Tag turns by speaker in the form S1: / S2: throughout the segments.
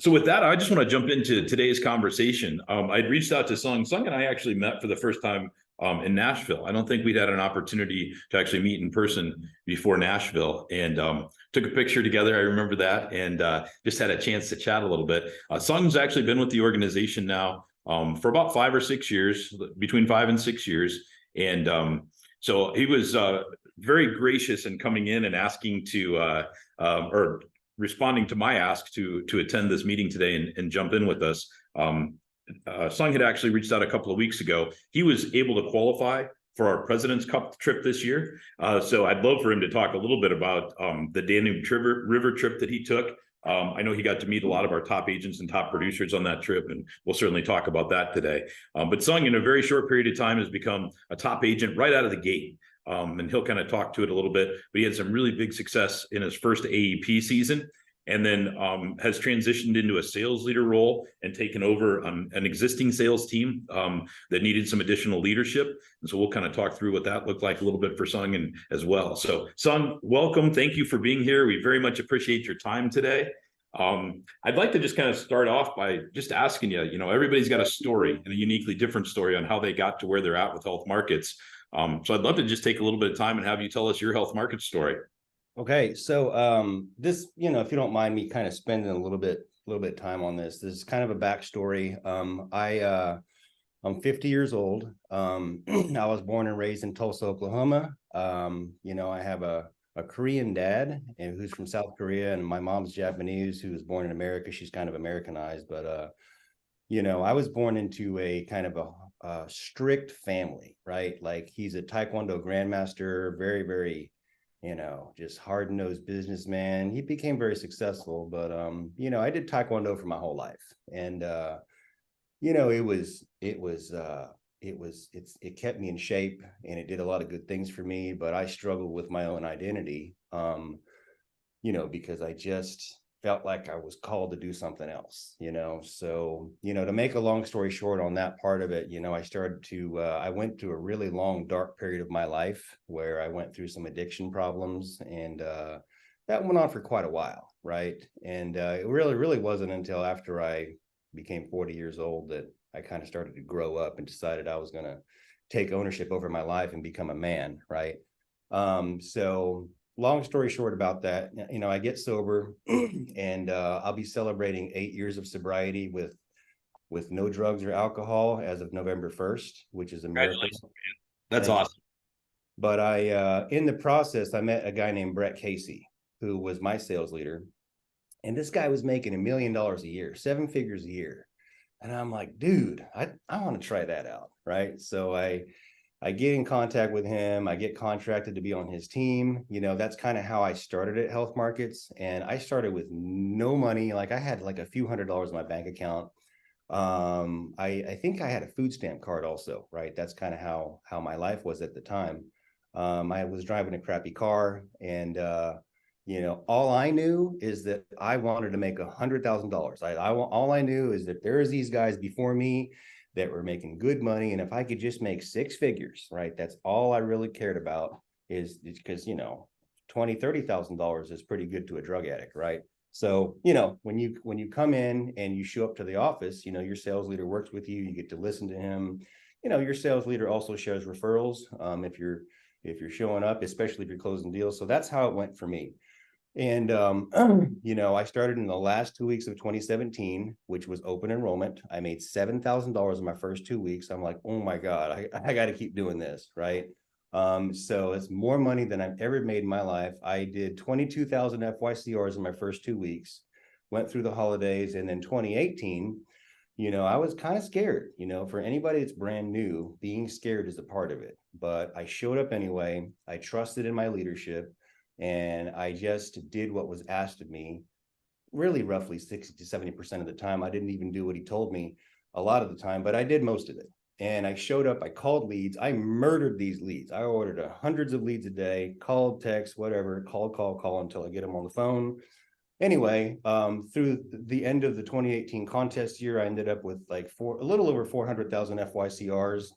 S1: So with that, I just want to jump into today's conversation. I'd reached out to Sung. Sung and I actually met for the first time in Nashville. I don't think we'd had an opportunity to actually meet in person before Nashville, and took a picture together. I remember that, and just had a chance to chat a little bit. Sung's actually been with the organization now for about 5 or 6 years, between 5 and 6 years, and so he was very gracious in coming in and asking to or responding to my ask to attend this meeting today and jump in with us. Sung had actually reached out a couple of weeks ago. He was able to qualify for our President's Cup trip this year. So I'd love for him to talk a little bit about the Danube River trip that he took. I know he got to meet a lot of our top agents and top producers on that trip, and we'll certainly talk about that today. But Sung, in a very short period of time, has become a top agent right out of the gate. And he'll kind of talk to it a little bit, but he had some really big success in his first AEP season, and then has transitioned into a sales leader role and taken over an existing sales team that needed some additional leadership. And so we'll kind of talk through what that looked like a little bit for Sung and as well. So Sung, welcome. Thank you for being here. We very much appreciate your time today. I'd like to just kind of start off by just asking you, everybody's got a story and a uniquely different story on how they got to where they're at with health markets. So I'd love to just take a little bit of time and have you tell us your health market story.
S2: Okay, so this, if you don't mind me kind of spending a little bit time on this is kind of a backstory. I'm 50 years old. I was born and raised in Tulsa, Oklahoma. I have a Korean dad who's from South Korea, and my mom's Japanese, who was born in America. She's kind of Americanized, but I was born into a kind of a strict family, right? Like, he's a Taekwondo grandmaster, very, very, just hard-nosed businessman. He became very successful, but I did Taekwondo for my whole life, and it kept me in shape, and it did a lot of good things for me. But I struggled with my own identity, because I just felt like I was called to do something else, so, to make a long story short on that part of it, I went through a really long, dark period of my life where I went through some addiction problems, and that went on for quite a while. Right. And it really wasn't until after I became 40 years old that I kind of started to grow up and decided I was going to take ownership over my life and become a man. Right. So long story short about that, I get sober and I'll be celebrating 8 years of sobriety with no drugs or alcohol as of November 1st, which is a miracle.
S1: That's awesome.
S2: But in the process, I met a guy named Brett Casey, who was my sales leader. And this guy was making $1 million a year, 7 figures a year. And I'm like, dude, I want to try that out. Right. So I get in contact with him. I get contracted to be on his team. That's kind of how I started at Health Markets. And I started with no money. Like, I had like a few $100s in my bank account. I think I had a food stamp card also, right? That's kind of how my life was at the time. I was driving a crappy car, and all I knew is that I wanted to make $100,000. All I knew is that there's these guys before me that were making good money, and if I could just make 6 figures, right? That's all I really cared about, is because $20,000-$30,000 is pretty good to a drug addict, right? So when you come in and you show up to the office, your sales leader works with you. You get to listen to him. Your sales leader also shares referrals if you're showing up, especially if you're closing deals. So that's how it went for me. And, I started in the last 2 weeks of 2017, which was open enrollment. I made $7,000 in my first 2 weeks. I'm like, oh my God, I got to keep doing this. Right. So it's more money than I've ever made in my life. I did 22,000 FYCRs in my first 2 weeks, went through the holidays. And then 2018, I was kind of scared, for anybody that's brand new, being scared is a part of it. But I showed up anyway. I trusted in my leadership. And I just did what was asked of me, really roughly 60 to 70% of the time. I didn't even do what he told me a lot of the time, but I did most of it. And I showed up, I called leads, I murdered these leads. I ordered hundreds of leads a day, called, text, whatever, call until I get them on the phone. Anyway, through the end of the 2018 contest year, I ended up with like a little over 400,000 FYCRs.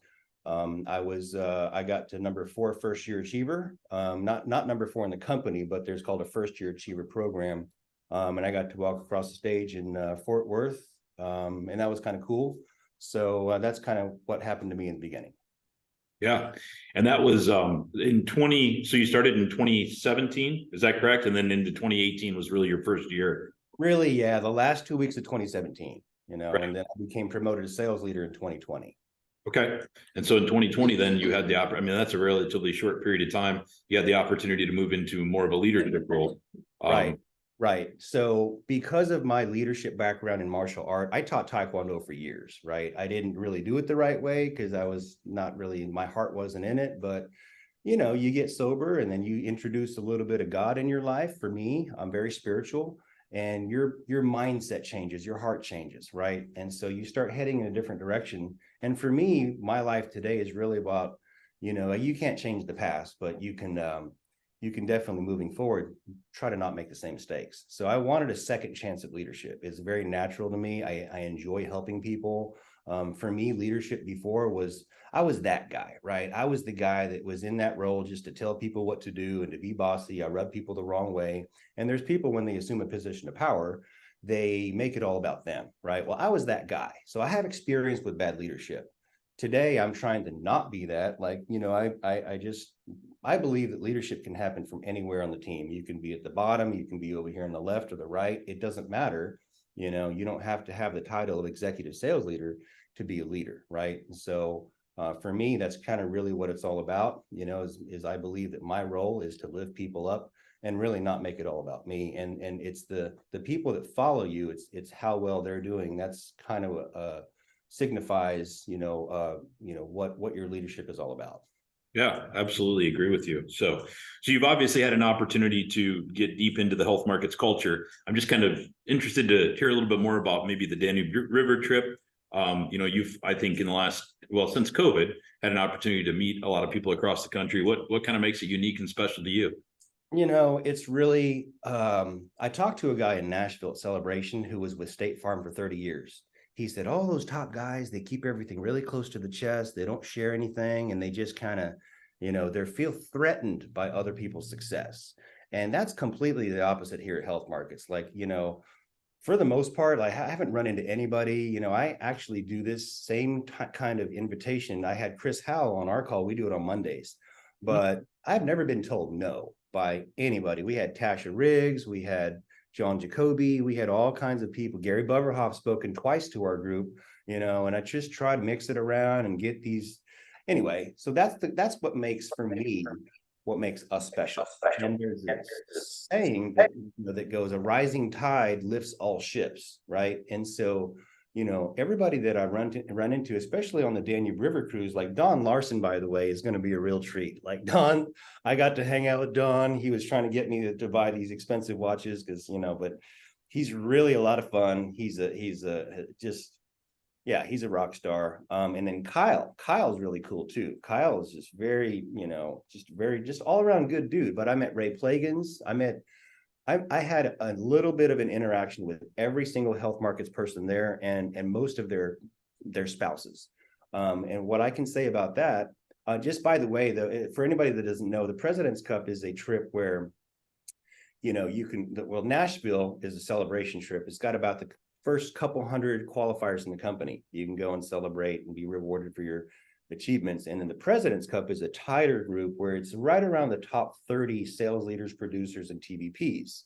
S2: I got to number 4 first year achiever, not number 4 in the company, but there's called a first year achiever program. And I got to walk across the stage in Fort Worth, and that was kind of cool. So that's kind of what happened to me in the beginning.
S1: Yeah. And that was in 20, so you started in 2017, is that correct? And then into 2018 was really your first year.
S2: Really, yeah, the last 2 weeks of 2017,
S1: Right.
S2: and then I became promoted to sales leader in 2020.
S1: Okay. And so in 2020, then you had I mean, that's a relatively short period of time. You had the opportunity to move into more of a leadership role.
S2: Right. Right. So because of my leadership background in martial art, I taught Taekwondo for years, right? I didn't really do it the right way because I was not really, my heart wasn't in it, but you get sober and then you introduce a little bit of God in your life. For me, I'm very spiritual, and your mindset changes, your heart changes, right? And so you start heading in a different direction. And for me, my life today is really about, you can't change the past, but you can definitely, moving forward, try to not make the same mistakes. So I wanted a second chance at leadership. It's very natural to me. I enjoy helping people. For me, leadership before was, I was that guy, right? I was the guy that was in that role just to tell people what to do and to be bossy. I rub people the wrong way. And there's people, when they assume a position of power, they make it all about them, right? Well, I was that guy. So I have experience with bad leadership. Today, I'm trying to not be that. Like, I believe that leadership can happen from anywhere on the team. You can be at the bottom, you can be over here on the left or the right. It doesn't matter. You don't have to have the title of executive sales leader to be a leader, right? And so for me, that's kind of really what it's all about, is I believe that my role is to lift people up and really not make it all about me. And it's the people that follow you, it's how well they're doing. That's kind of signifies, what your leadership is all about.
S1: Yeah, absolutely agree with you. So you've obviously had an opportunity to get deep into the health markets culture. I'm just kind of interested to hear a little bit more about maybe the Danube River trip. You've, I think, in the last, well, since COVID, had an opportunity to meet a lot of people across the country. What kind of makes it unique and special to you?
S2: It's really, I talked to a guy in Nashville at Celebration who was with State Farm for 30 years. He said, all those top guys, they keep everything really close to the chest. They don't share anything. And they just kind of, they feel threatened by other people's success. And that's completely the opposite here at Health Markets. Like, for the most part, I haven't run into anybody. I actually do this same kind of invitation. I had Chris Howell on our call. We do it on Mondays, but I've never been told no by anybody. We had Tasha Riggs, we had John Jacoby, we had all kinds of people. Gary Buverhoff spoken twice to our group, and I just try to mix it around and get these. Anyway, so that's what makes, for me, what makes us special. And there's this saying that goes, a rising tide lifts all ships, right? And so, everybody that I run into, especially on the Danube River cruise, like Don Larson, by the way, is going to be a real treat. Like Don, I got to hang out with Don. He was trying to get me to buy these expensive watches because, but he's really a lot of fun. He's just, yeah, he's a rock star. And then Kyle's really cool too. Kyle is just very, just all around good dude. But I met Ray Plagans. I had a little bit of an interaction with every single Health Markets person there, and most of their spouses. And what I can say about that, just by the way, though, for anybody that doesn't know, the President's Cup is a trip where, Nashville is a celebration trip. It's got about the first couple hundred qualifiers in the company. You can go and celebrate and be rewarded for your achievements. And then the President's Cup is a tighter group where it's right around the top 30 sales leaders, producers, and TVPs.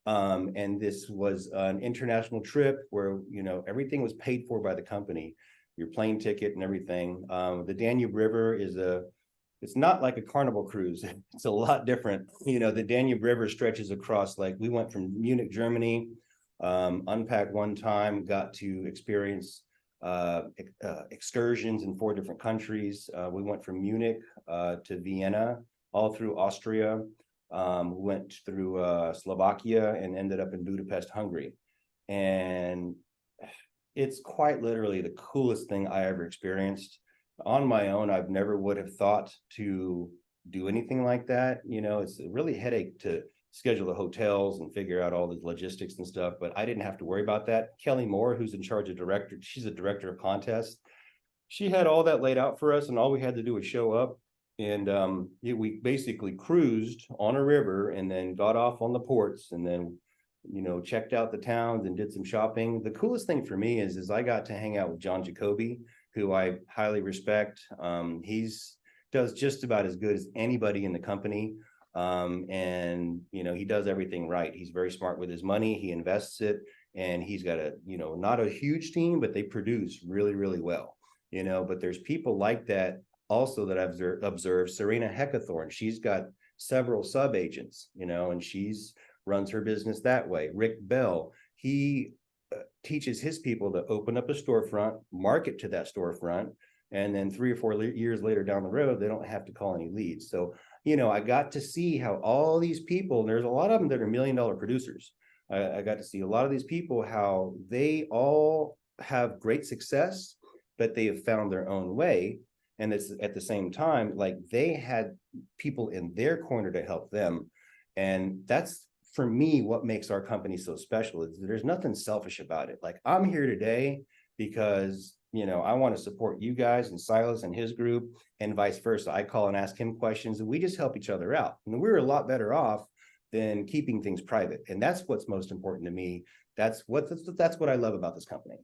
S2: And this was an international trip where, everything was paid for by the company, your plane ticket and everything. The Danube River it's not like a Carnival cruise. It's a lot different. The Danube River stretches across, like, we went from Munich, Germany, unpacked one time, got to experience excursions in 4 different countries. We went from Munich to Vienna, all through Austria. Went through Slovakia and ended up in Budapest, Hungary. And it's quite literally the coolest thing I ever experienced. On my own, I've never would have thought to do anything like that. It's a really headache to schedule the hotels and figure out all the logistics and stuff, but I didn't have to worry about that. Kelly Moore, who's in charge of she's a director of contests. She had all that laid out for us, and all we had to do was show up. And we basically cruised on a river and then got off on the ports and then checked out the towns and did some shopping. The coolest thing for me is I got to hang out with John Jacoby, who I highly respect. He's does just about as good as anybody in the company. And he does everything right. He's very smart with his money. He invests it, and he's got not a huge team, but they produce really, really well. But there's people like that also that I've observed. Serena Heckathorn, she's got several sub agents, and she's runs her business that way. Rick Bell, he teaches his people to open up a storefront, market to that storefront, and then 3 or 4 years later down the road, they don't have to call any leads. So, I got to see how all these people, and there's a lot of them that are $1 million producers. I got to see a lot of these people, how they all have great success, but they have found their own way. And it's at the same time, like they had people in their corner to help them. And that's, for me, what makes our company so special is there's nothing selfish about it. Like, I'm here today because, I want to support you guys and Silas and his group, and vice versa. I call and ask him questions, and we just help each other out. And we're a lot better off than keeping things private. And that's what's most important to me. That's what I love about this company.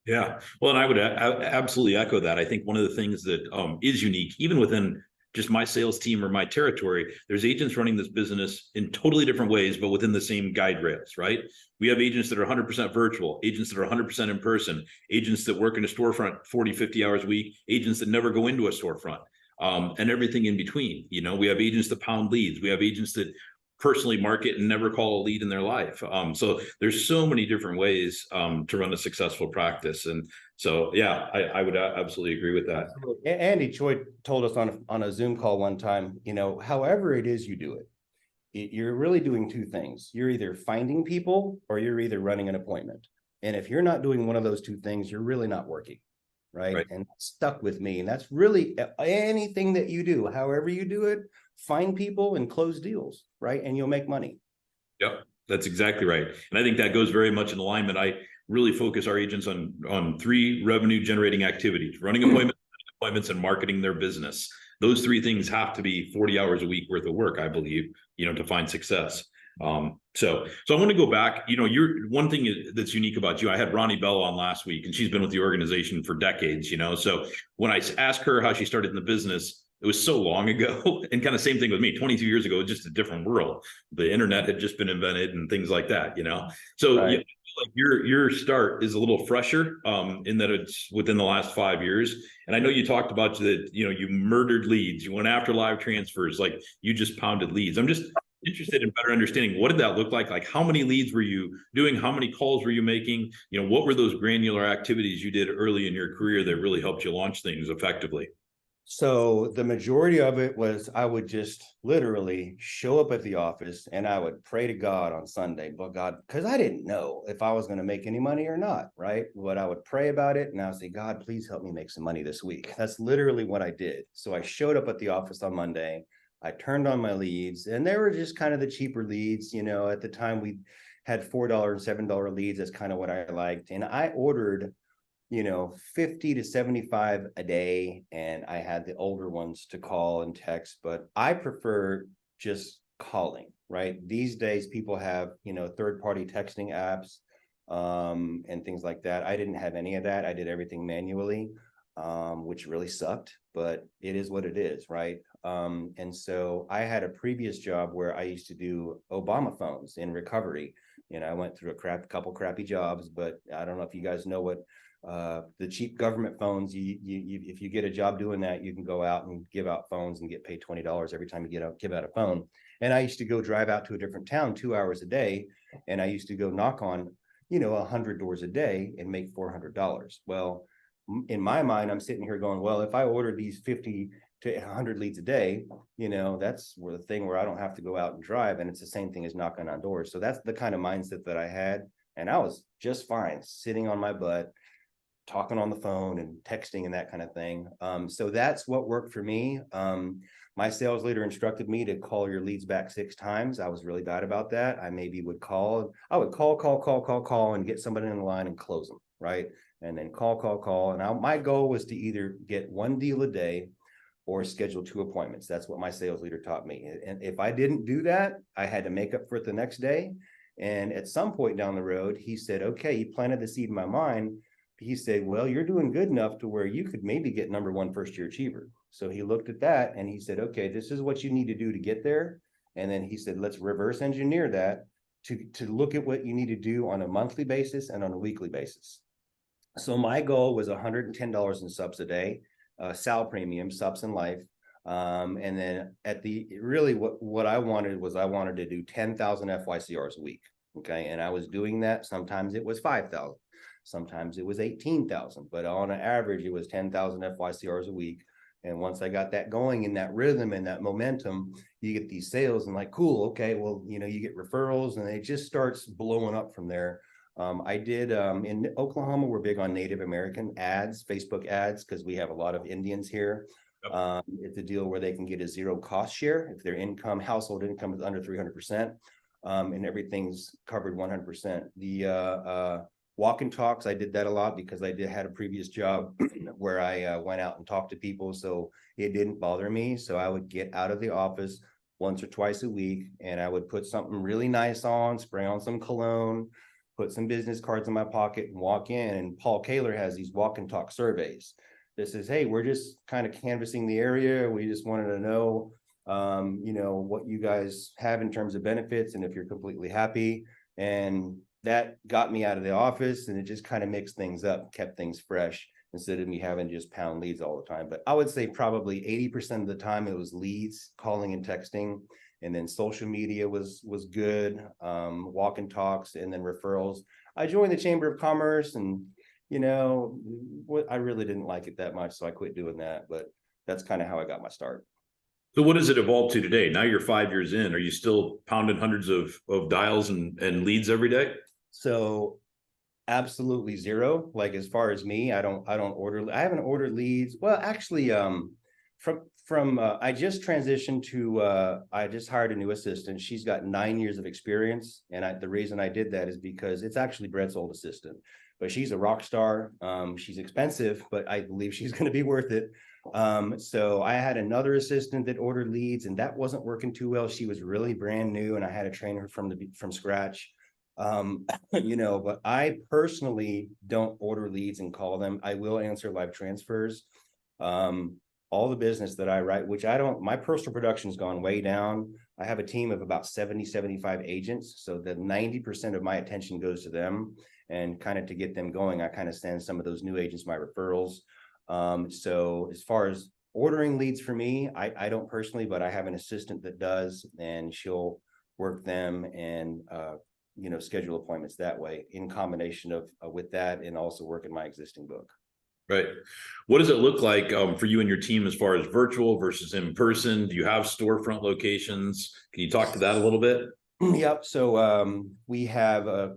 S1: Yeah. Well, and I would absolutely echo that. I think one of the things that is unique, even within just my sales team or my territory, there's agents running this business in totally different ways, but within the same guide rails, right? We have agents that are 100% virtual, agents that are 100% in person, agents that work in a storefront 40, 50 hours a week, agents that never go into a storefront, and everything in between. We have agents that pound leads. We have agents that personally market and never call a lead in their life. So there's so many different ways to run a successful practice. And so, yeah, I would absolutely agree with that.
S2: Andy Choi told us on a Zoom call one time, however it is you do it, you're really doing two things. You're either finding people or you're either running an appointment. And if you're not doing one of those two things, you're really not working. Right. And that stuck with me. And that's really anything that you do, however you do it, find people and close deals, right? And you'll make money.
S1: Yep, that's exactly right. And I think that goes very much in alignment. I really focus our agents on 3 revenue generating activities: running appointments and marketing their business. Those 3 things have to be 40 hours a week worth of work, I believe, to find success. So I want to go back. You're one thing that's unique about you. I had Ronnie Bell on last week, and she's been with the organization for decades. So when I asked her how she started in the business, it was so long ago, and kind of same thing with me. 22 years ago, just a different world. The internet had just been invented and things like that. So right. Like your start is a little fresher, in that it's within the last 5 years. And I know you talked about that. You murdered leads. You went after live transfers. Like, you just pounded leads. I'm just interested in better understanding, what did that look like? Like, how many leads were you doing? How many calls were you making? What were those granular activities you did early in your career that really helped you launch things effectively?
S2: So the majority of it was, I would just literally show up at the office and I would pray to God on Sunday, but God, because I didn't know if I was going to make any money or not, right? But I would pray about it and I would say, God, please help me make some money this week. That's literally what I did. So I showed up at the office on Monday. I turned on my leads, and they were just kind of the cheaper leads. At the time we had $4 and $7 leads. That's kind of what I liked. And I ordered 50 to 75 a day. And I had the older ones to call and text, but I prefer just calling, right? These days, people have, third-party texting apps, and things like that. I didn't have any of that. I did everything manually, which really sucked, but it is what it is, right? And so I had a previous job where I used to do Obama phones in recovery. I went through a couple crappy jobs, but I don't know if you guys know what the cheap government phones, if you get a job doing that, you can go out and give out phones and get paid $20 every time you give out a phone. And I used to go drive out to a different town 2 hours a day, and I used to go knock on 100 doors a day and make $400. Well, in my mind, I'm sitting here going, well, if I order these 50 to 100 leads a day, that's where the thing where I don't have to go out and drive, and it's the same thing as knocking on doors. So that's the kind of mindset that I had, and I was just fine sitting on my butt, talking on the phone and texting and that kind of thing. So that's what worked for me. My sales leader instructed me to call your leads back 6 times. I was really bad about that. I would call, and get somebody in the line and close them, right? And then call. And my goal was to either get 1 deal a day or schedule 2 appointments. That's what my sales leader taught me. And if I didn't do that, I had to make up for it the next day. And at some point down the road, he said, okay, he planted the seed in my mind. He said, well, you're doing good enough to where you could maybe get #1 first year achiever. So he looked at that and he said, okay, this is what you need to do to get there. And then he said, let's reverse engineer that to look at what you need to do on a monthly basis and on a weekly basis. So my goal was $110 in subs a day, sal premium, subs in life. And then at the really what I wanted was I wanted to do 10,000 FYCRs a week. Okay. And I was doing that. Sometimes it was 5,000, sometimes it was 18,000, but on an average, it was 10,000 FYCRs a week. And once I got that going in that rhythm and that momentum, you get these sales and like, cool. Okay. Well, you know, you get referrals and it just starts blowing up from there. I did in Oklahoma, we're big on Native American ads, Facebook ads, because we have a lot of Indians here. It's a deal where they can get a zero cost share if their household income is under 300%, and everything's covered 100%. The walk and talks, I did that a lot because I had a previous job where I went out and talked to people, so it didn't bother me. So I would get out of the office once or twice a week, and I would put something really nice on, spray on some cologne, put some business cards in my pocket and walk in. And Paul Kaler has these walk and talk surveys. This is, hey, we're just kind of canvassing the area. We just wanted to know, you know, what you guys have in terms of benefits and if you're completely happy. And that got me out of the office, and it just kind of mixed things up, kept things fresh instead of me having to just pound leads all the time. But I would say probably 80% of the time it was leads, calling and texting. And then social media was good, walk and talks, and then referrals. I joined the Chamber of Commerce, and you know, I really didn't like it that much, so I quit doing that. But that's kind of how I got my start.
S1: So what does it evolve to today? Now you're 5 years in. Are you still pounding hundreds of dials and leads every day?
S2: So absolutely zero. Like as far as me, I haven't ordered leads. Well, actually, from I just transitioned to I just hired a new assistant. She's got 9 years of experience, and the reason I did that is because it's actually Brett's old assistant, but she's a rock star. She's expensive, but I believe she's going to be worth it. So I had another assistant that ordered leads, and that wasn't working too well. She was really brand new, and I had to train her from scratch. You know, but I personally don't order leads and call them. I will answer live transfers. All the business that I write, which I don't, my personal production has gone way down. I have a team of about 70, 75 agents. So that 90% of my attention goes to them, and kind of to get them going, I kind of send some of those new agents my referrals. So as far as ordering leads for me, I don't personally, but I have an assistant that does, and she'll work them and, you know, schedule appointments that way in combination of with that, and also work in my existing book.
S1: Right. What does it look like for you and your team as far as virtual versus in person? Do you have storefront locations? Can you talk to that a little bit?
S2: Yep. So we have a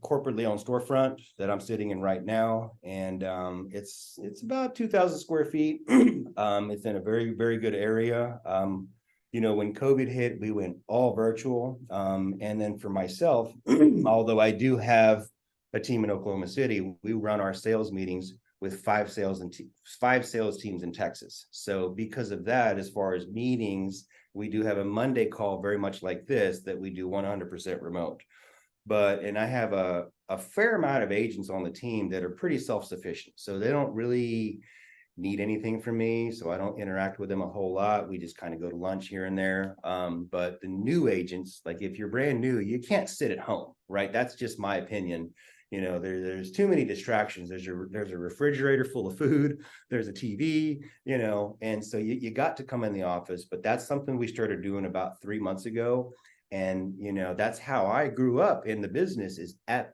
S2: corporately owned storefront that I'm sitting in right now, and it's about 2,000 square feet. It's in a very, very good area. You know, when COVID hit, we went all virtual. And then for myself, although I do have a team in Oklahoma City, we run our sales meetings with five sales teams in Texas. So because of that, as far as meetings, we do have a Monday call very much like this that we do 100% remote. And I have a fair amount of agents on the team that are pretty self-sufficient. So they don't really need anything from me. So I don't interact with them a whole lot. We just kind of go to lunch here and there. But the new agents, like if you're brand new, you can't sit at home, right? That's just my opinion. You know, there's too many distractions. There's a refrigerator full of food. There's a TV, you know, and so you got to come in the office. But that's something we started doing about 3 months ago. And, you know, that's how I grew up in the business, is at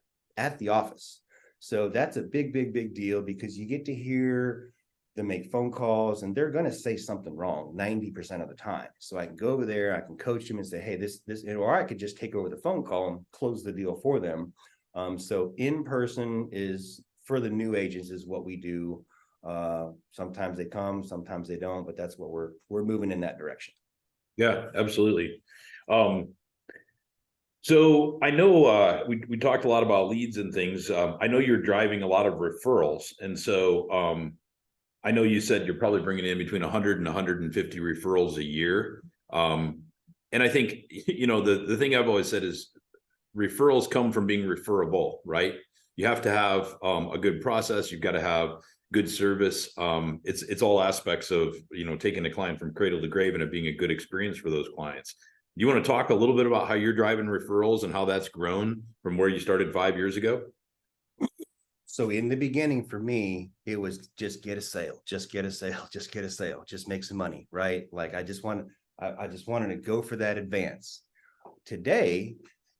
S2: the office. So that's a big, big, big deal, because you get to hear them make phone calls, and they're going to say something wrong 90% of the time. So I can go over there, I can coach them and say, hey, this, or I could just take over the phone call and close the deal for them. So in person is, for the new agents, is what we do. Sometimes they come, sometimes they don't, but that's what we're moving in that direction.
S1: Yeah, absolutely. So I know we talked a lot about leads and things. I know you're driving a lot of referrals, and so I know you said you're probably bringing in between 100 and 150 referrals a year. And I think, you know, the thing I've always said is, referrals come from being referable, right? You have to have a good process. You've got to have good service. It's all aspects of, taking a client from cradle to grave and it being a good experience for those clients. You want to talk a little bit about how you're driving referrals and how that's grown from where you started 5 years ago?
S2: So in the beginning for me, it was just get a sale, just get a sale, just get a sale, just make some money, right? Like I just wanted to go for that advance. Today,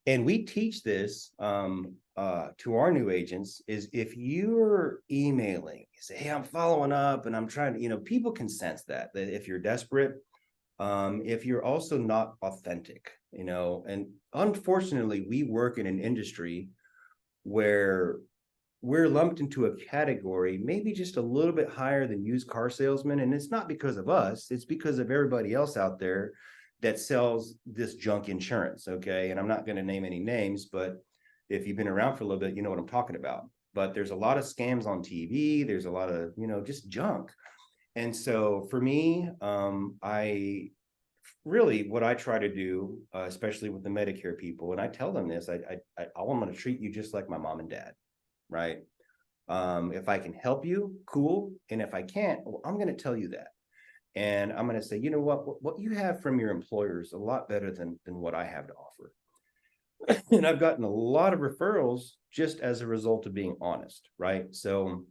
S2: and we teach this to our new agents, is if you're emailing, you say, hey, I'm following up and I'm trying to, people can sense that if you're desperate, if you're also not authentic, and unfortunately, we work in an industry where we're lumped into a category maybe just a little bit higher than used car salesmen. And it's not because of us, it's because of everybody else out there that sells this junk insurance. Okay. And I'm not going to name any names, but if you've been around for a little bit, you know what I'm talking about. But there's a lot of scams on TV. There's a lot of, just junk. And so for me, I really, what I try to do, especially with the Medicare people, and I tell them this, I want to treat you just like my mom and dad. Right. If I can help you, cool. And if I can't, well, I'm going to tell you that. And I'm going to say, you know what you have from your employer is a lot better than what I have to offer. And I've gotten a lot of referrals just as a result of being honest. Right. So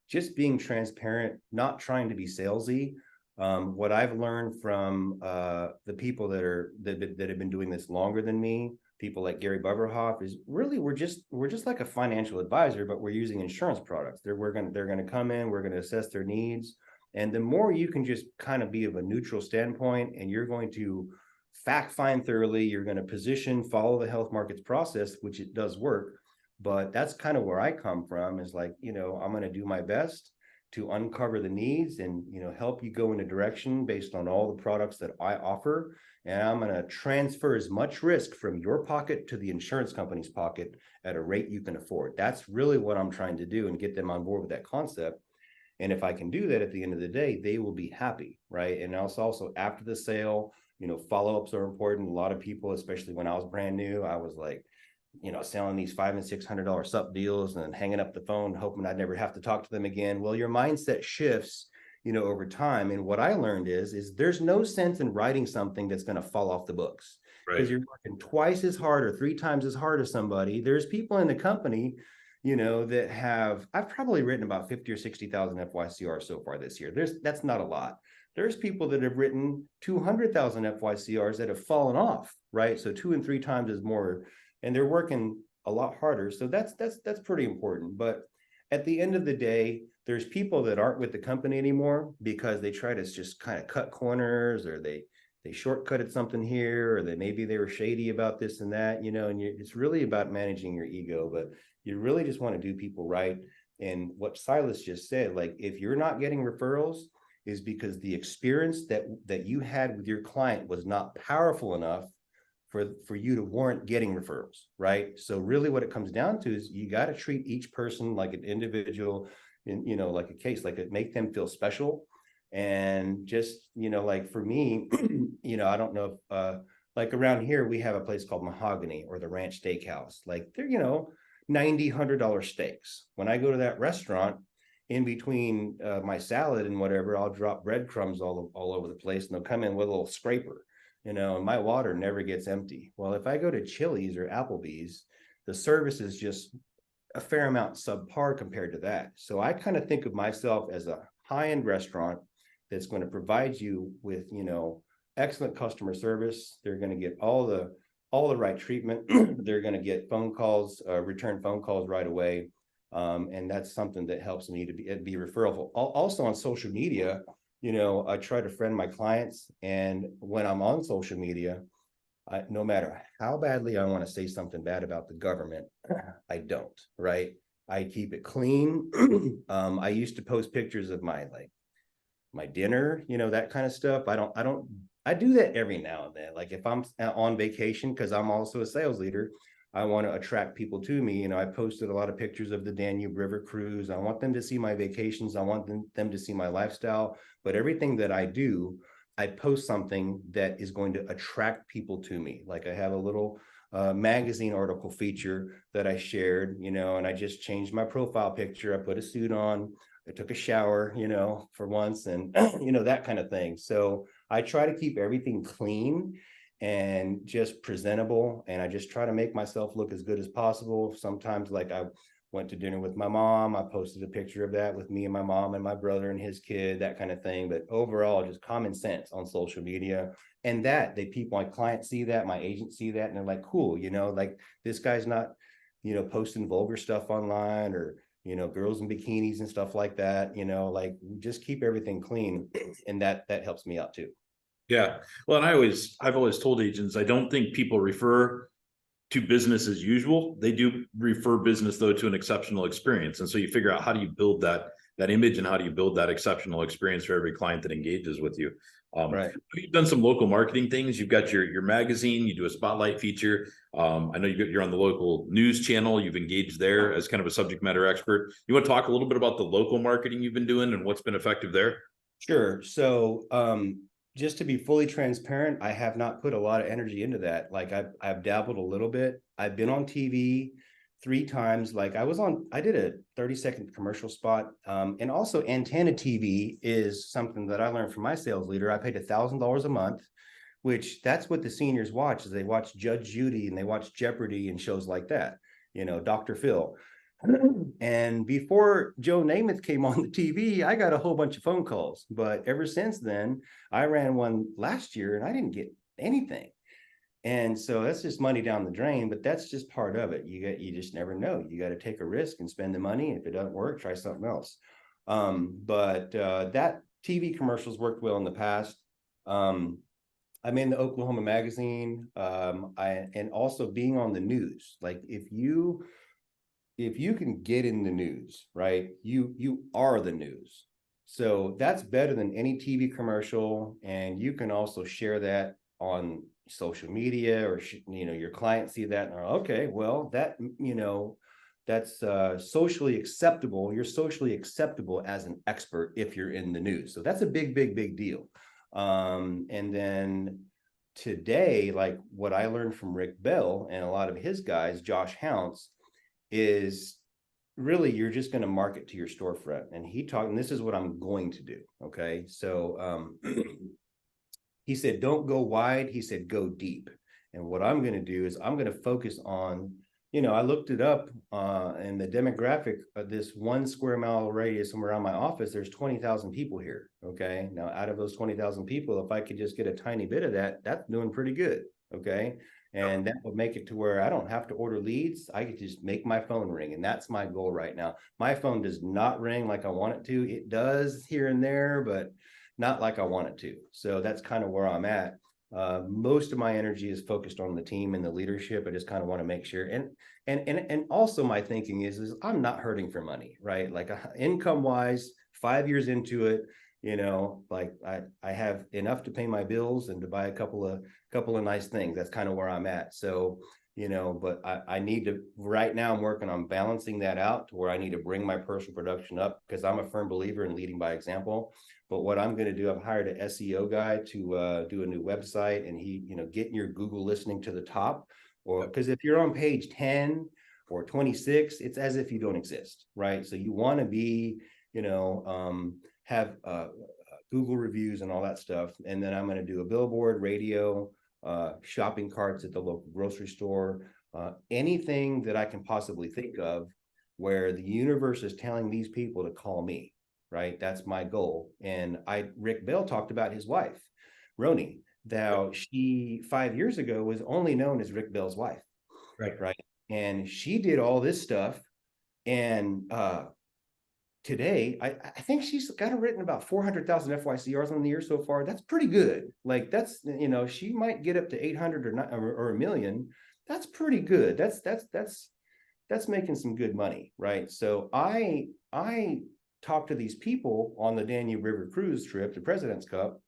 S2: just being transparent, not trying to be salesy. What I've learned from the people that have been doing this longer than me, people like Gary Buverhoff, is really we're just like a financial advisor, but we're using insurance products. They're going to come in, we're going to assess their needs, and the more you can just kind of be of a neutral standpoint, and you're going to fact find thoroughly, you're going to position, follow the health markets process, which it does work. But that's kind of where I come from, is like, I'm going to do my best to uncover the needs and help you go in a direction based on all the products that I offer. And I'm going to transfer as much risk from your pocket to the insurance company's pocket at a rate you can afford. That's really what I'm trying to do, and get them on board with that concept. And if I can do that, at the end of the day, they will be happy, right? And also after the sale, follow-ups are important. A lot of people, especially when I was brand new, I was like, selling these $500 and $600 sup deals and then hanging up the phone, hoping I'd never have to talk to them again. Well, your mindset shifts, over time. And what I learned is there's no sense in writing something that's going to fall off the books, because you're working twice as hard or 3 times as hard as somebody. There's people in the company, that I've probably written about 50 or 60,000 FYCR so far this year. That's not a lot. There's people that have written 200,000 FYCRs that have fallen off, right? So 2 and 3 times is more, and they're working a lot harder. So that's pretty important. But at the end of the day, there's people that aren't with the company anymore because they try to just kind of cut corners, or they shortcutted something here, or maybe they were shady about this and that, and it's really about managing your ego. But you really just want to do people right. And what Silas just said, like, if you're not getting referrals, is because the experience that you had with your client was not powerful enough for you to warrant getting referrals, right? So really what it comes down to is you got to treat each person like an individual, and like a case, make them feel special. And just, like for me, I don't know if like around here we have a place called Mahogany or the Ranch Steakhouse. Like they're, $90, $100 steaks. When I go to that restaurant, in between my salad and whatever, I'll drop breadcrumbs all over the place, and they'll come in with a little scraper, and my water never gets empty. Well, if I go to Chili's or Applebee's, the service is just a fair amount subpar compared to that. So I kind of think of myself as a high-end restaurant that's going to provide you with, excellent customer service. They're going to get all the right treatment. They're going to get phone calls, return phone calls right away. And that's something that helps me to be referable. Also on social media, I try to friend my clients, and when I'm on social media, no matter how badly I want to say something bad about the government, I don't, right? I keep it clean. I used to post pictures of my dinner, that kind of stuff. I do that every now and then. Like if I'm on vacation, because I'm also a sales leader, I want to attract people to me. I posted a lot of pictures of the Danube River cruise. I want them to see my vacations. I want them to see my lifestyle. But everything that I do, I post something that is going to attract people to me. Like I have a little magazine article feature that I shared, and I just changed my profile picture. I put a suit on, I took a shower, for once, and that kind of thing. So I try to keep everything clean and just presentable, and I just try to make myself look as good as possible. Sometimes, like, I went to dinner with my mom, I posted a picture of that with me and my mom and my brother and his kid, that kind of thing. But overall, just common sense on social media. And that they people, my clients see that, my agents see that, and they're like, cool, like, this guy's not posting vulgar stuff online, or girls in bikinis and stuff like that. Like, just keep everything clean. And that helps me out too.
S1: Yeah. Well, and I've always told agents, I don't think people refer to business as usual. They do refer business, though, to an exceptional experience. And so you figure out, how do you build that image, and how do you build that exceptional experience for every client that engages with you?
S2: Right.
S1: You've done some local marketing things. You've got your magazine, you do a spotlight feature. I know you're on the local news channel. You've engaged there as kind of a subject matter expert. You want to talk a little bit about the local marketing you've been doing and what's been effective there?
S2: Sure. So, just to be fully transparent, I have not put a lot of energy into that. Like, I've dabbled a little bit. I've been on TV 3 times. Like, I did a 30-second commercial spot. And also, antenna TV is something that I learned from my sales leader. I paid $1,000 a month, which that's what the seniors watch, is they watch Judge Judy and they watch Jeopardy and shows like that, Dr. Phil. And before Joe Namath came on the TV, I got a whole bunch of phone calls. But ever since then, I ran one last year and I didn't get anything. And so that's just money down the drain, but that's just part of it. You just never know. You got to take a risk and spend the money. If it doesn't work, try something else. But that TV commercials worked well in the past. I'm in the Oklahoma magazine. And also being on the news. Like, if you can get in the news, right, you are the news. So that's better than any TV commercial. And you can also share that on social media, or your clients see that and are, okay, well, that's socially acceptable. You're socially acceptable as an expert if you're in the news. So that's a big deal. And then today, like, what I learned from Rick Bell and a lot of his guys, Josh Hounce, is really, you're just going to market to your storefront. And and this is what I'm going to do. Okay. So he said, don't go wide. He said, go deep. And what I'm going to do is I'm going to focus on, I looked it up and the demographic of this 1 square mile radius around my office, there's 20,000 people here. Okay. Now, out of those 20,000 people, if I could just get a tiny bit of that, that's doing pretty good. Okay. And that would make it to where I don't have to order leads. I could just make my phone ring. And that's my goal right now. My phone does not ring like I want it to. It does here and there, but not like I want it to. So that's kind of where I'm at. Most of my energy is focused on the team and the leadership. I just kind of want to make sure. And also my thinking is I'm not hurting for money, right? Like, income wise, 5 years into it, like, I have enough to pay my bills and to buy a couple of nice things. That's kind of where I'm at. So, but I need to, right now I'm working on balancing that out to where I need to bring my personal production up, because I'm a firm believer in leading by example. But what I'm going to do, I've hired an SEO guy to do a new website, and he, getting your Google listening to the top, or because if you're on page 10 or 26, it's as if you don't exist, right? So you want to be, have Google reviews and all that stuff. And then I'm going to do a billboard, radio, shopping carts at the local grocery store, anything that I can possibly think of where the universe is telling these people to call me, right? That's my goal. And Rick Bell talked about his wife, Roni. Now, she 5 years ago was only known as Rick Bell's wife. Right. And she did all this stuff. And today, I think she's got it written about 400,000 FYCRs on the year so far. That's pretty good. Like, that's, she might get up to 800 or not, or a million. That's pretty good. That's making some good money, right? So I talked to these people on the Danube River cruise trip, the President's Cup,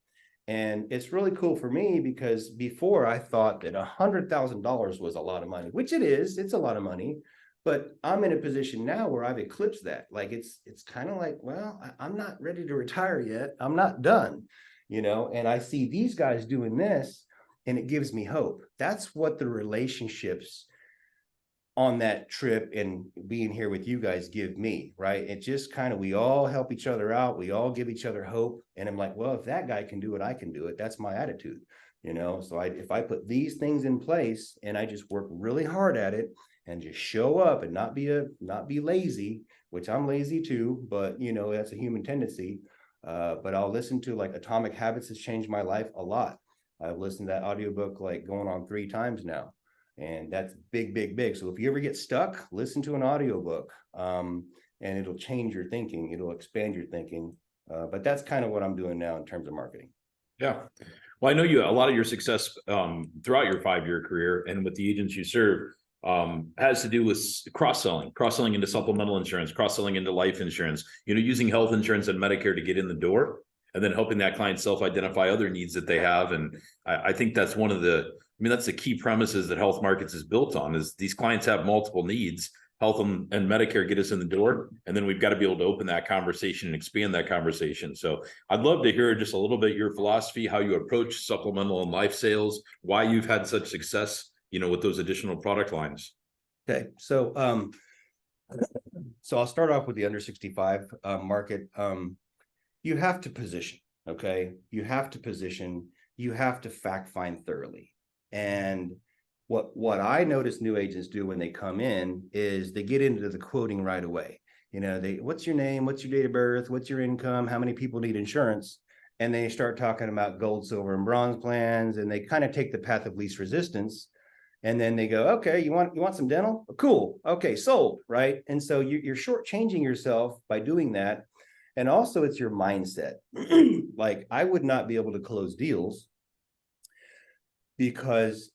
S2: and it's really cool for me because before I thought that $100,000 was a lot of money, which it is. It's a lot of money. But I'm in a position now where I've eclipsed that. Like, it's kind of like, well, I'm not ready to retire yet. I'm not done, and I see these guys doing this. and it gives me hope. That's what the relationships on that trip and being here with you guys give me, right? It just kind of, we all help each other out. We all give each other hope. And I'm like, well, if that guy can do it, I can do it. That's my attitude, you know? So if I put these things in place and I just work really hard at it and just show up and not be lazy, which I'm lazy too, but you know, that's a human tendency. But I'll listen to, like, Atomic Habits has changed my life a lot. I've listened to that audiobook like going on 3 times now. And that's big, big, big. So if you ever get stuck, listen to an audiobook, and it'll change your thinking. It'll expand your thinking. But that's kind of what I'm doing now in terms of marketing.
S1: Yeah. Well, I know a lot of your success throughout your 5-year career and with the agents you serve has to do with cross-selling into supplemental insurance, cross-selling into life insurance, you know, using health insurance and Medicare to get in the door, and then helping that client self-identify other needs that they have. And I think that's one of that's the key premises that Health Markets is built on, is these clients have multiple needs. Health and Medicare get us in the door, and then we've got to be able to open that conversation and expand that conversation. So I'd love to hear just a little bit your philosophy, how you approach supplemental and life sales, why you've had such success, you know, with those additional product lines.
S2: Okay. So I'll start off with the under 65 market. You have to position, okay? You have to fact find thoroughly. And what I notice new agents do when they come in is they get into the quoting right away. You know, what's your name? What's your date of birth? What's your income? How many people need insurance? And they start talking about gold, silver, and bronze plans, and they kind of take the path of least resistance. And then they go, okay, you want some dental? Cool. Okay, sold, right? And so you're shortchanging yourself by doing that. And also it's your mindset. Like, I would not be able to close deals because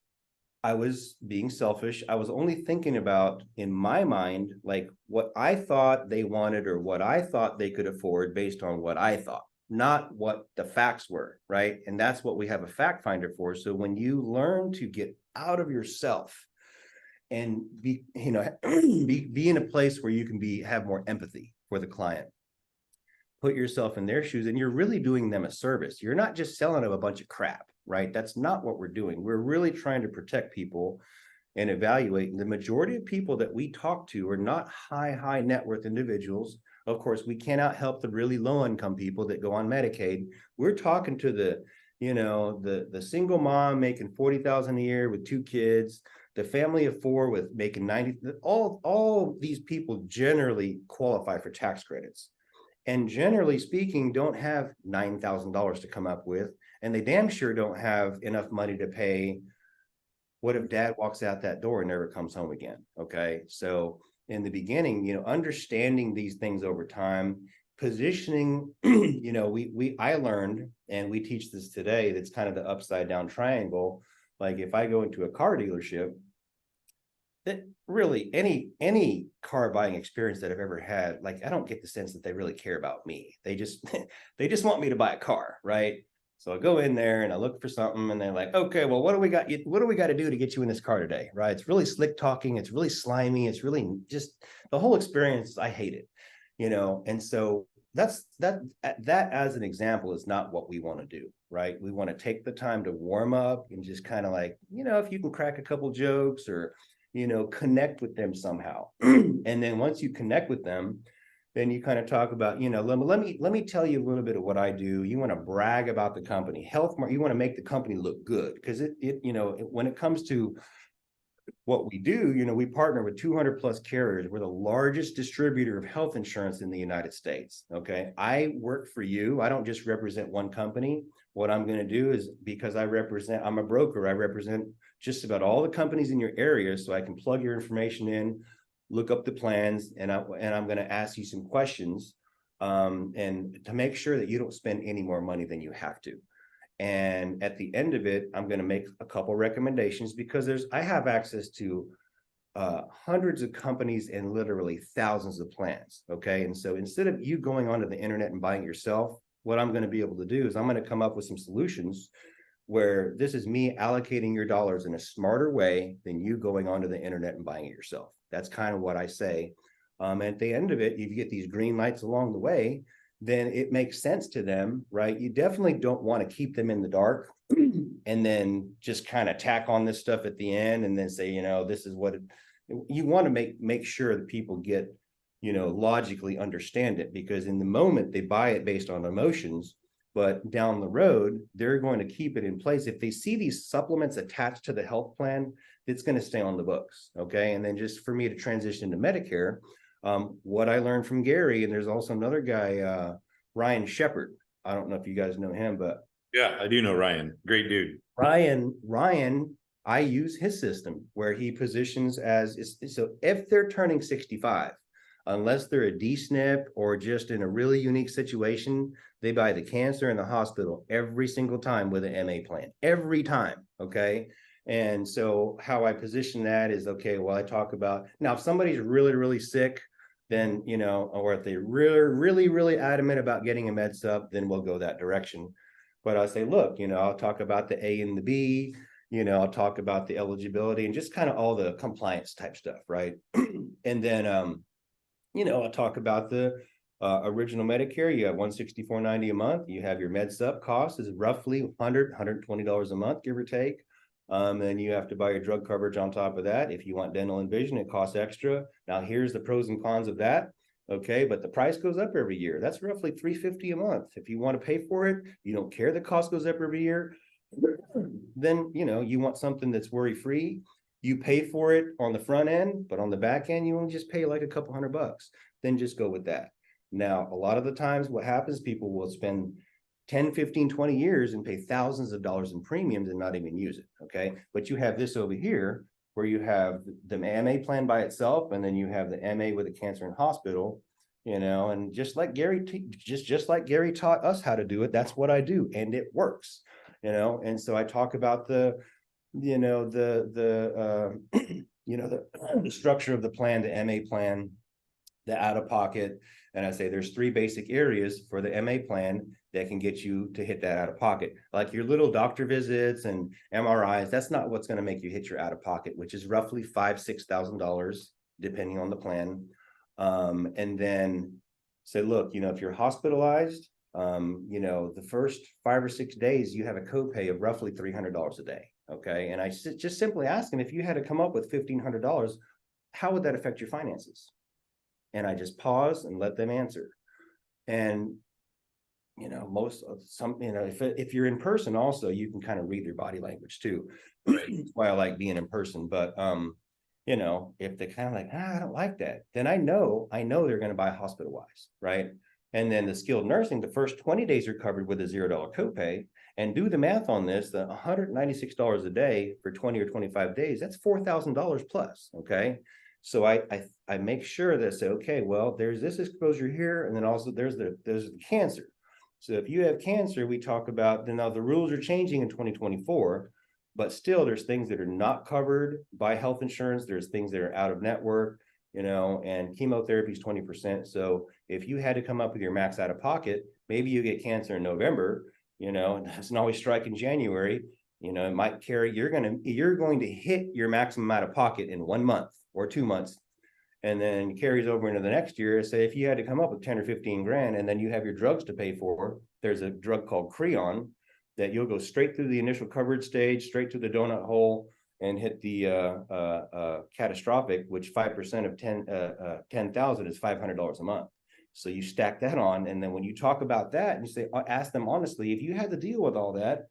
S2: I was being selfish. I was only thinking about, in my mind, like what I thought they wanted or what I thought they could afford based on what I thought, not what the facts were, right? And that's what we have a fact finder for. So when you learn to get out of yourself and be, you know, be in a place where you can have more empathy for the client, put yourself in their shoes, and you're really doing them a service. You're not just selling them a bunch of crap, right? That's not what we're doing. We're really trying to protect people and evaluate. And the majority of people that we talk to are not high net worth individuals. Of course, we cannot help the really low income people that go on Medicaid. We're talking to the single mom making $40,000 a year with 2 kids, the family of 4 with making 90. All these people generally qualify for tax credits, and generally speaking, don't have $9,000 to come up with, and they damn sure don't have enough money to pay. What if dad walks out that door and never comes home again? Okay. So in the beginning, you know, understanding these things over time, positioning, you know, I learned, and we teach this today, that's kind of the upside down triangle. Like, if I go into a car dealership, that really any car buying experience that I've ever had, like, I don't get the sense that they really care about me. They just they just want me to buy a car, right? So I go in there and I look for something, and they're like, okay, well, what do we got to do to get you in this car today, right? It's really slick talking, it's really slimy, it's really just the whole experience. I hate it, you know. And so that as an example is not what we want to do, right? We want to take the time to warm up and just kind of, like, you know, if you can crack a couple jokes or, you know, connect with them somehow. And then once you connect with them, then you kind of talk about, you know, let me tell you a little bit of what I do. You want to brag about the company. You want to make the company look good, because when it comes to what we do, you know, we partner with 200 plus carriers. We're the largest distributor of health insurance in the United States. Okay. I work for you. I don't just represent one company. What I'm going to do is, because I'm a broker, I represent just about all the companies in your area. So I can plug your information in, look up the plans, and I'm going to ask you some questions, and to make sure that you don't spend any more money than you have to. And at the end of it, I'm going to make a couple recommendations, because I have access to hundreds of companies and literally thousands of plans. Okay. And so instead of you going onto the internet and buying it yourself, what I'm going to be able to do is I'm going to come up with some solutions where this is me allocating your dollars in a smarter way than you going onto the internet and buying it yourself. That's kind of what I say. At the end of it, if you get these green lights along the way, then it makes sense to them, right? You definitely don't want to keep them in the dark. and then just kind of tack on this stuff at the end and then say, you know, this is what you want to make sure that people get, you know, logically understand it, because in the moment they buy it based on emotions, but down the road, they're going to keep it in place. If they see these supplements attached to the health plan, it's going to stay on the books. Okay. And then just for me to transition to Medicare, what I learned from Gary, and there's also another guy, Ryan Shepard. I don't know if you guys know him, but
S1: yeah, I do know Ryan. Great dude.
S2: Ryan, I use his system where he positions as, so if they're turning 65, unless they're a D-SNP or just in a really unique situation, they buy the cancer in the hospital every single time with an MA plan, every time. Okay. And so how I position that is, okay, well, I talk about, now if somebody's really, really sick, then, you know, or if they really adamant about getting a med sub, then we'll go that direction. But I'll say, look, you know, I'll talk about the A and the B, you know, I'll talk about the eligibility and just kind of all the compliance type stuff, right? And then, you know, I'll talk about the original Medicare. You have $164.90 a month. You have your med sub cost is roughly $120 a month, give or take. And you have to buy your drug coverage on top of that. If you want dental and vision, it costs extra. Now, here's the pros and cons of that. Okay, but the price goes up every year. That's roughly $350 a month. If you want to pay for it, you don't care the cost goes up every year, then, you know, you want something that's worry-free. You pay for it on the front end, but on the back end, you only just pay like a couple $100. Then just go with that. Now, a lot of the times what happens, people will spend 10, 15, 20 years and pay thousands of dollars in premiums and not even use it. Okay. But you have this over here where you have the MA plan by itself, and then you have the MA with the cancer in hospital, you know, and just like Gary, just like Gary taught us how to do it, that's what I do. And it works, you know? And so I talk about the, you know, you know, the structure of the plan, the MA plan, the out-of-pocket. And I say there's 3 basic areas for the MA plan that can get you to hit that out-of-pocket. Like your little doctor visits and MRIs, that's not what's going to make you hit your out-of-pocket, which is roughly $5,000-$6,000, depending on the plan. And then say, look, you know, if you're hospitalized, you know, the first 5 or 6 days, you have a copay of roughly $300 a day. Okay. And I just simply ask them, if you had to come up with $1,500, how would that affect your finances? And I just pause and let them answer. And, you know, you know, if you're in person also, you can kind of read their body language too. That's why I like being in person. But, you know, if they're kind of like, I don't like that, then I know they're going to buy hospital-wise, right? And then the skilled nursing, the first 20 days are covered with a $0 copay. And do the math on this, the $196 a day for 20 or 25 days, that's $4,000 plus, okay? So I make sure that I say, okay, well, there's this exposure here, and then also there's the cancer. So if you have cancer, we talk about, now the rules are changing in 2024, but still there's things that are not covered by health insurance. There's things that are out of network, you know, and chemotherapy is 20%. So if you had to come up with your max out of pocket, maybe you get cancer in November, you know, it doesn't always strike in January, you know, it might carry, you're going to hit your maximum out of pocket in 1 month or 2 months, and then carries over into the next year. Say if you had to come up with 10 or 15 grand, and then you have your drugs to pay for, there's a drug called Creon that you'll go straight through the initial coverage stage, straight to the donut hole, and hit the catastrophic, which 5% of 10,000 is $500 a month. So you stack that on, and then when you talk about that, and you say, ask them honestly, if you had to deal with all that,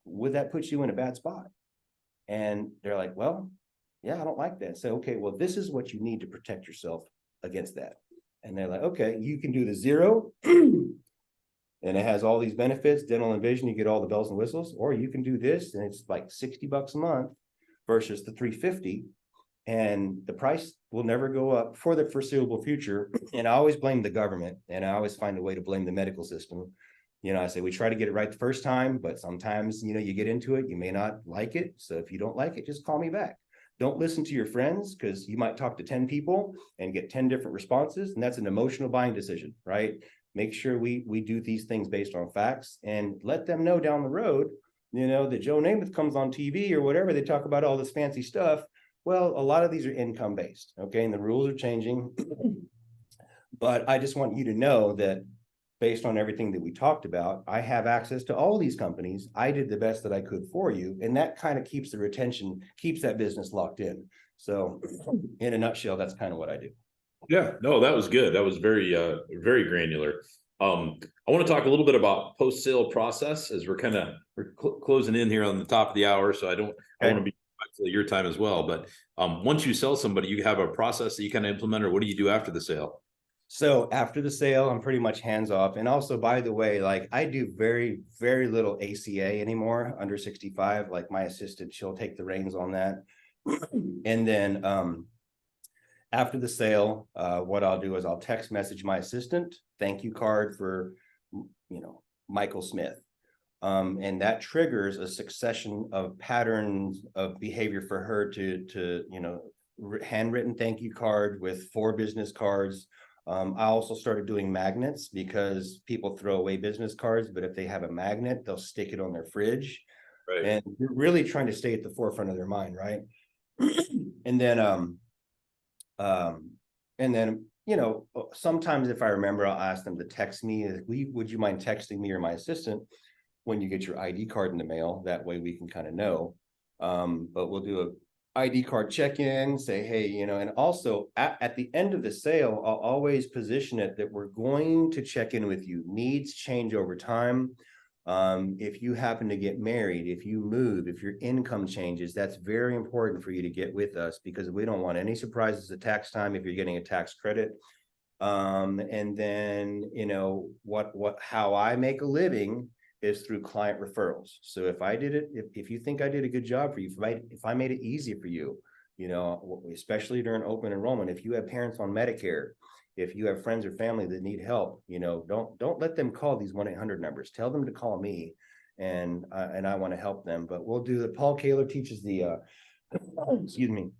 S2: would that put you in a bad spot? And they're like, well, yeah, I don't like that. So, okay, well, this is what you need to protect yourself against that. And they're like, okay, you can do the 0, and it has all these benefits, dental and vision, you get all the bells and whistles, or you can do this, and it's like $60 a month versus the $350. And the price will never go up for the foreseeable future. And I always blame the government, and I always find a way to blame the medical system. You know, I say we try to get it right the first time, but sometimes, you know, you get into it, you may not like it. So if you don't like it, just call me back. Don't listen to your friends, because you might talk to 10 people and get 10 different responses. And that's an emotional buying decision, right? Make sure we do these things based on facts, and let them know down the road, you know, that Joe Namath comes on TV or whatever, they talk about all this fancy stuff. Well, a lot of these are income based, okay? And the rules are changing. But I just want you to know that based on everything that we talked about, I have access to all these companies. I did the best that I could for you. And that kind of keeps the retention, keeps that business locked in. So in a nutshell, that's kind of what I do.
S1: Yeah, no, that was good. That was very granular. I want to talk a little bit about post-sale process as we're closing in here on the top of the hour. So I want to be respectful of your time as well. But once you sell somebody, you have a process that you kind of implement, or what do you do after the sale?
S2: So after the sale, I'm pretty much hands off. And also, by the way, like I do very, very little ACA anymore under 65. Like my assistant, she'll take the reins on that. And then after the sale, what I'll do is I'll text message my assistant, thank you card for, Michael Smith. And that triggers a succession of patterns of behavior for her to handwritten thank you card with 4 business cards. I also started doing magnets because people throw away business cards, but if they have a magnet, they'll stick it on their fridge.
S1: Right.
S2: And you're really trying to stay at the forefront of their mind, right? And then sometimes if I remember, I'll ask them to text me. Would you mind texting me or my assistant when you get your ID card in the mail? That way we can kind of know. But we'll do a ID card check-in, say, hey, and also at the end of the sale, I'll always position it that we're going to check in with you. Needs change over time. If you happen to get married, if you move, if your income changes, that's very important for you to get with us because we don't want any surprises at tax time if you're getting a tax credit. And then, how I make a living is through client referrals. So if you think I did a good job for you, if I made it easy for you, especially during open enrollment, if you have parents on Medicare, if you have friends or family that need help, don't let them call these 1-800 numbers. Tell them to call me, and I want to help them. But we'll do the Paul Kaler teaches the excuse me.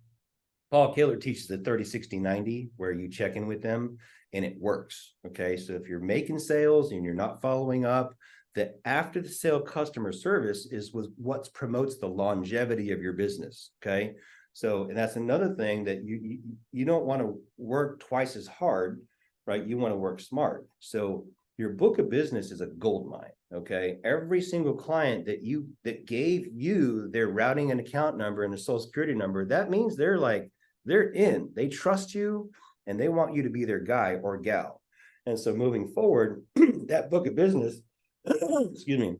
S2: Paul Kaler teaches the 30-60-90, where you check in with them and it works. Okay. So if you're making sales and you're not following up, that after the sale customer service is what promotes the longevity of your business. Okay. So, and that's another thing that you don't want to work twice as hard, right? You want to work smart. So your book of business is a gold mine. Okay. Every single client that gave you their routing and account number and the social security number, that means they're in, they trust you and they want you to be their guy or gal. And so moving forward, that book of business, excuse me,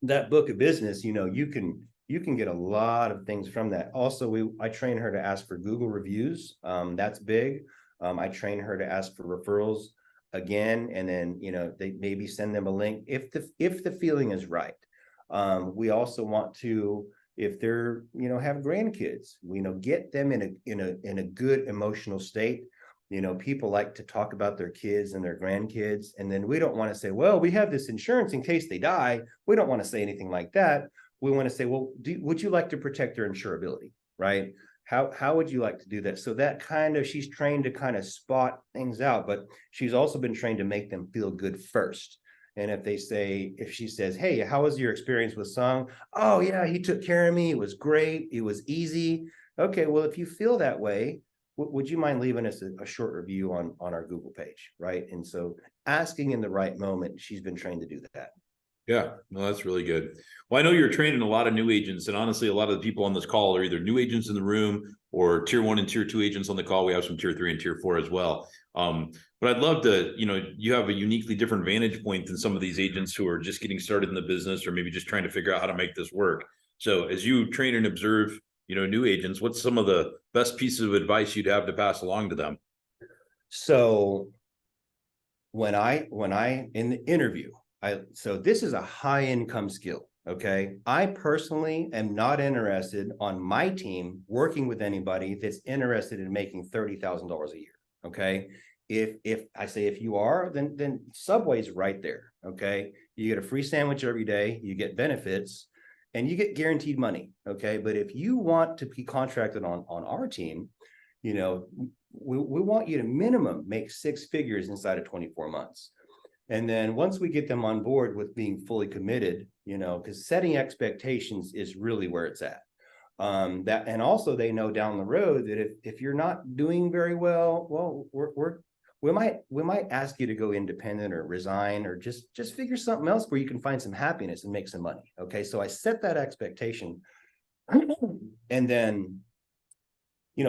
S2: that book of business, you can get a lot of things from that. Also, I train her to ask for Google reviews. That's big. I train her to ask for referrals again, and then they maybe send them a link if the feeling is right. We also want to, if they're have grandkids, get them in a good emotional state. People like to talk about their kids and their grandkids, and then we don't want to say, well, we have this insurance in case they die. We don't want to say anything like that. We want to say, well, would you like to protect their insurability, right? How would you like to do that? So that she's trained to kind of spot things out, but she's also been trained to make them feel good first. And if she says, hey, how was your experience with Sung? Oh yeah, he took care of me. It was great. It was easy. Okay, well, if you feel that way, would you mind leaving us a short review on our Google page, right? And so asking in the right moment, she's been trained to do that.
S1: Yeah, no, that's really good. Well, I know you're training a lot of new agents, and honestly, a lot of the people on this call are either new agents in the room or tier 1 and tier 2 agents on the call. We have some tier 3 and tier 4 as well. But I'd love to, you have a uniquely different vantage point than some of these agents who are just getting started in the business or maybe just trying to figure out how to make this work. So as you train and observe, new agents, what's some of the best pieces of advice you'd have to pass along to them?
S2: So when I in the interview, so this is a high income skill. Okay. I personally am not interested on my team working with anybody that's interested in making $30,000 a year. Okay. If I say, if you are, then Subway's right there. Okay. You get a free sandwich every day, you get benefits, and you get guaranteed money. Okay. But if you want to be contracted on our team, we want you to minimum make 6 figures inside of 24 months. And then once we get them on board with being fully committed, because setting expectations is really where it's at. And also they know down the road that if you're not doing very well, we we might ask you to go independent or resign, or just figure something else where you can find some happiness and make some money. Okay. So I set that expectation. And then,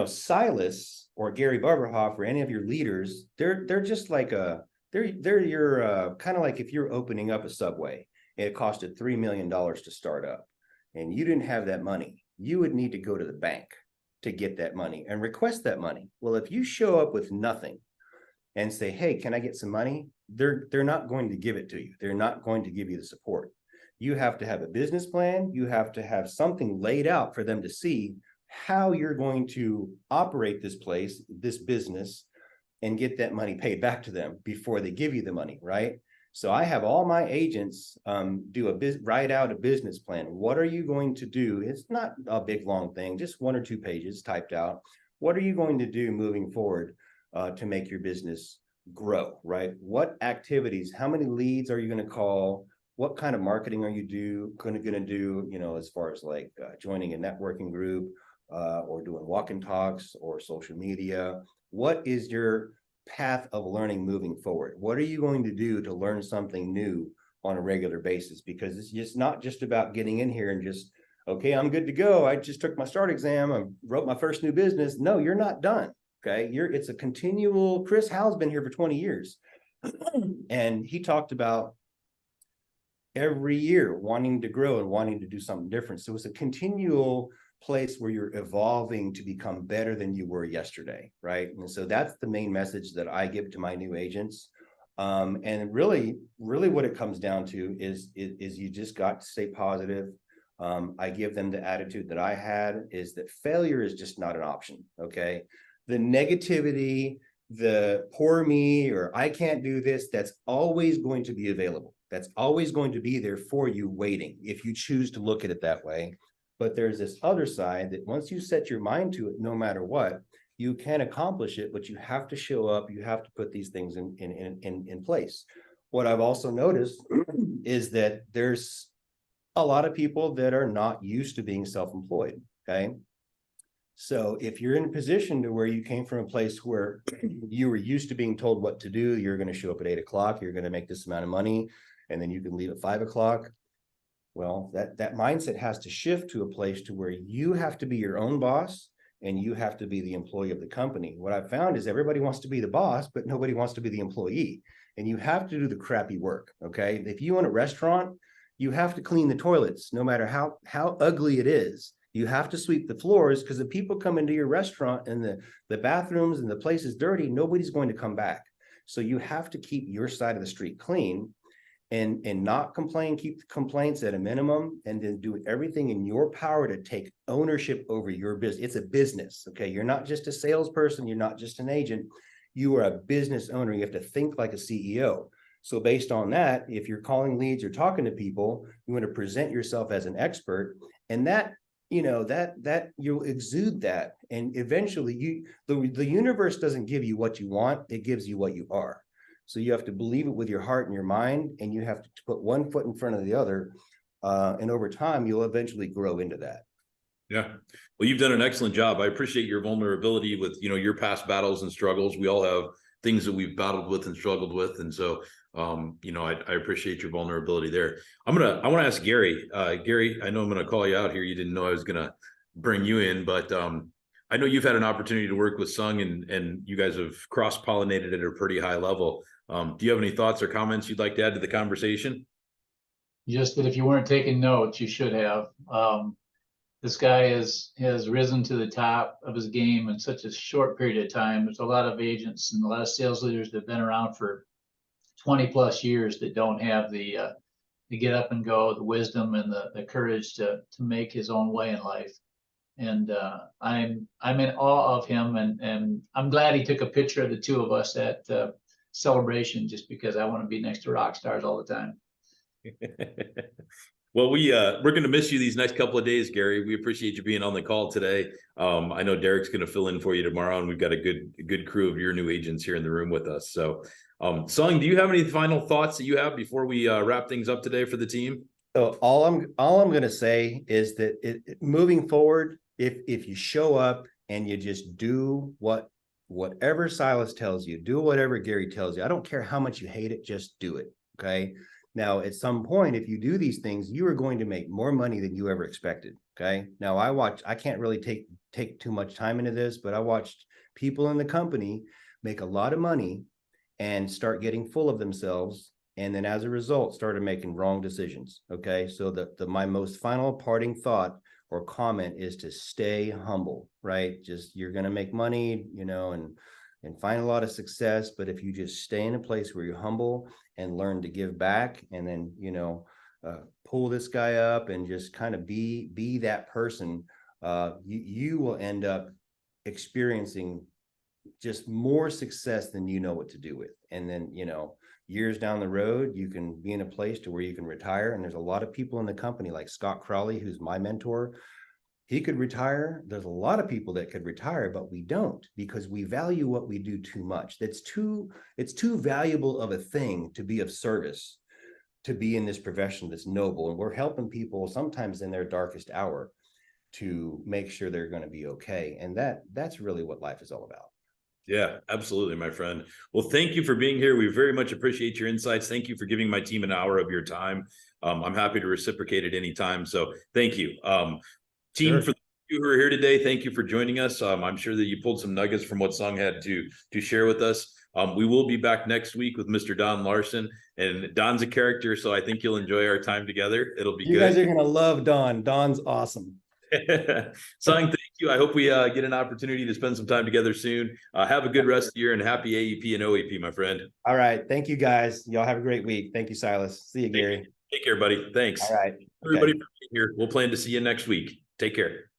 S2: Silas or Gary Barberhoff or any of your leaders, they're just like they're your kind of like if you're opening up a Subway and it costed $3 million to start up and you didn't have that money, you would need to go to the bank to get that money and request that money. Well, if you show up with nothing and say, hey, can I get some money? They're not going to give it to you. They're not going to give you the support. You have to have a business plan. You have to have something laid out for them to see how you're going to operate this place, this business, and get that money paid back to them before they give you the money, right? So I have all my agents write out a business plan. What are you going to do? It's not a big, long thing, just 1 or 2 pages typed out. What are you going to do moving forward to make your business grow, right? What activities, how many leads are you going to call? What kind of marketing are you going to do, as far as like joining a networking group or doing walk and talks or social media? What is your path of learning moving forward? What are you going to do to learn something new on a regular basis? Because it's just not just about getting in here and just, okay, I'm good to go. I just took my START exam. I wrote my first new business. No, you're not done. Okay. It's a continual. Chris Howe's been here for 20 years. And he talked about every year wanting to grow and wanting to do something different. So it's a continual place where you're evolving to become better than you were yesterday, right? And so that's the main message that I give to my new agents. And really what it comes down to is you just got to stay positive. I give them the attitude that I had, is that failure is just not an option. Okay. The negativity, the poor me, or I can't do this, that's always going to be available. That's always going to be there for you waiting if you choose to look at it that way. But there's this other side that once you set your mind to it, no matter what, you can accomplish it, but you have to show up. You have to put these things in place. What I've also noticed is that there's a lot of people that are not used to being self-employed. Okay. So if you're in a position to where you came from a place where you were used to being told what to do, you're going to show up at 8 o'clock, you're going to make this amount of money, and then you can leave at 5 o'clock. Well, that mindset has to shift to a place to where you have to be your own boss and you have to be the employee of the company. What I've found is everybody wants to be the boss, but nobody wants to be the employee. And you have to do the crappy work. Okay. If you own a restaurant, you have to clean the toilets, no matter how ugly it is. You have to sweep the floors, because if people come into your restaurant and the bathrooms and the place is dirty, nobody's going to come back. So you have to keep your side of the street clean and not complain, keep the complaints at a minimum, and then do everything in your power to take ownership over your business. It's a business. Okay. You're not just a salesperson. You're not just an agent. You are a business owner. You have to think like a CEO. So based on that, if you're calling leads or talking to people, you want to present yourself as an expert, and that you'll exude that. And eventually the universe doesn't give you what you want. It gives you what you are. So you have to believe it with your heart and your mind, and you have to put one foot in front of the other. And over time, you'll eventually grow into that.
S1: Yeah. Well, you've done an excellent job. I appreciate your vulnerability with, your past battles and struggles. We all have things that we've battled with and struggled with. And so, I appreciate your vulnerability there. I want to ask Gary. Gary, I know I'm going to call you out here. You didn't know I was going to bring you in, but I know you've had an opportunity to work with Sung, and you guys have cross-pollinated at a pretty high level. Do you have any thoughts or comments you'd like to add to the conversation?
S3: Just that if you weren't taking notes, you should have. This guy has risen to the top of his game in such a short period of time. There's a lot of agents and a lot of sales leaders that have been around for 20 plus years that don't have the get up and go, the wisdom and the courage to make his own way in life. And I'm in awe of him, and I'm glad he took a picture of the two of us at Celebration, just because I want to be next to rock stars all the time.
S1: Well, we're going to miss you these next couple of days, Gary. We appreciate you being on the call today. I know Derek's going to fill in for you tomorrow, and we've got a good crew of your new agents here in the room with us. So, Sung, do you have any final thoughts that you have before we wrap things up today for the team?
S2: So all I'm going to say is that moving forward, if you show up and you just do what whatever Silas tells you, do whatever Gary tells you. I don't care how much you hate it, just do it. Okay. Now, at some point, if you do these things, you are going to make more money than you ever expected. Okay. Now, I can't really take too much time into this, but I watched people in the company make a lot of money and start getting full of themselves. And then as a result, started making wrong decisions. Okay. So my most final parting thought or comment is to stay humble, right? Just, you're going to make money, and find a lot of success. But if you just stay in a place where you're humble and learn to give back, and then, pull this guy up and just kind of be that person, you will end up experiencing just more success than you know what to do with. And then, years down the road, you can be in a place to where you can retire. And there's a lot of people in the company like Scott Crowley, who's my mentor. He could retire. There's a lot of people that could retire, but we don't, because we value what we do too much. It's too valuable of a thing to be of service, to be in this profession that's noble. And we're helping people sometimes in their darkest hour to make sure they're going to be okay. And that's really what life is all about.
S1: Yeah, absolutely, my friend. Well, thank you for being here. We very much appreciate your insights. Thank you for giving my team an hour of your time. I'm happy to reciprocate at any time. So thank you. Team,
S2: Sure.
S1: for you who are here today, thank you for joining us. I'm sure that you pulled some nuggets from what Sung had to share with us. We will be back next week with Mr. Don Larson, and Don's a character, so I think you'll enjoy our time together. It'll be good.
S2: You guys are going to love Don. Don's awesome.
S1: Sung, thank you. I hope we get an opportunity to spend some time together soon. Have a good rest of the year, and happy AEP and OEP, my friend.
S2: All right. Thank you, guys. Y'all have a great week. Thank you, Silas. See you, Gary.
S1: Take care, buddy. Thanks.
S2: All right.
S1: Everybody for being here. We'll plan to see you next week. Take care.